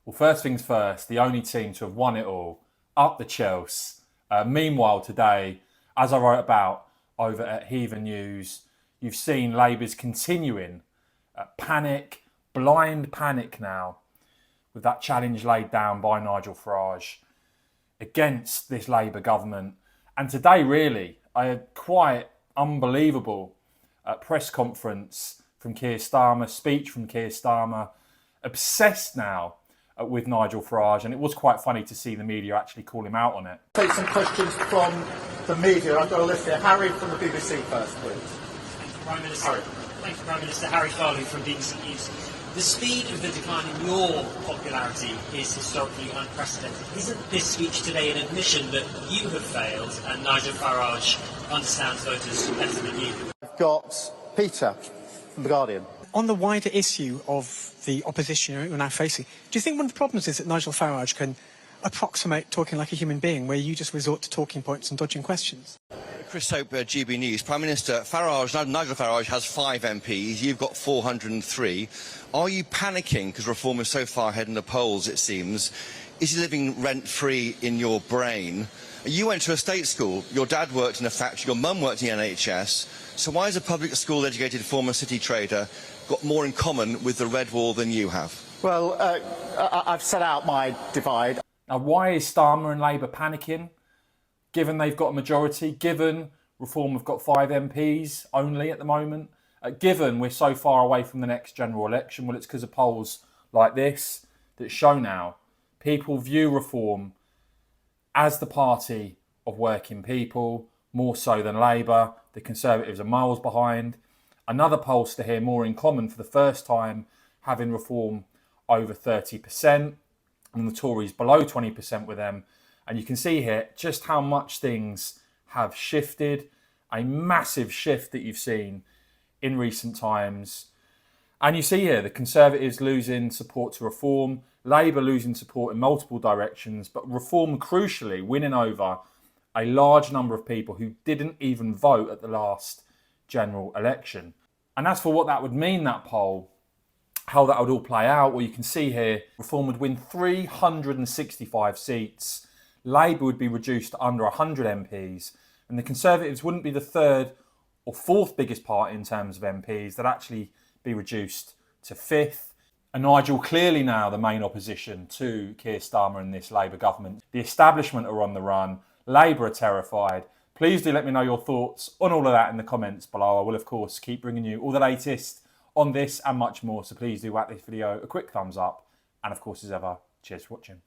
Well, first things first, the only team to have won it all, up the Chelsea. Meanwhile, today, as I wrote about over at Heathen News, you've seen Labour's continuing panic, blind panic now, with that challenge laid down by Nigel Farage against this Labour government. And today, really, a quite unbelievable press conference from Keir Starmer, speech from Keir Starmer, obsessed now with Nigel Farage, and it was quite funny to see the media actually call him out on it. Take some questions from the media. I've got a list here. Harry from the BBC first, please. Thank you, Prime Minister. Thank you, Prime Minister. Harry Farley from BBC News. The speed of the decline in your popularity is historically unprecedented. Isn't this speech today an admission that you have failed and Nigel Farage understands voters better than you? I've got Peter from The Guardian. On the wider issue of the opposition you're now facing, do you think one of the problems is that Nigel Farage can approximate talking like a human being, where you just resort to talking points and dodging questions? Chris Hope, GB News. Prime Minister, Nigel Farage has 5 MPs, you've got 403. Are you panicking because Reform is so far ahead in the polls, it seems? Is he living rent-free in your brain? You went to a state school, your dad worked in a factory, your mum worked in the NHS, so why has a public school-educated former city trader got more in common with the Red Wall than you have? Well, I've set out my divide. Now, why is Starmer and Labour panicking? Given they've got a majority, given Reform have got 5 MPs only at the moment, given we're so far away from the next general election, well, it's because of polls like this that show now people view Reform as the party of working people, more so than Labour. The Conservatives are miles behind. Another pollster here, more in common for the first time, having Reform over 30%, and the Tories below 20% with them. And you can see here just how much things have shifted, a massive shift that you've seen in recent times. And you see here the Conservatives losing support to Reform, Labour losing support in multiple directions, but Reform crucially winning over a large number of people who didn't even vote at the last general election. And as for what that would mean, that poll, how that would all play out, well, you can see here Reform would win 365 seats, Labour would be reduced to under 100 MPs, and the Conservatives wouldn't be the third or fourth biggest party in terms of MPs. They'd actually be reduced to fifth. And Nigel clearly now the main opposition to Keir Starmer and this Labour government. The establishment are on the run. Labour are terrified. Please do let me know your thoughts on all of that in the comments below. I will, of course, keep bringing you all the latest on this and much more. So please do whack this video a quick thumbs up. And of course, as ever, cheers for watching.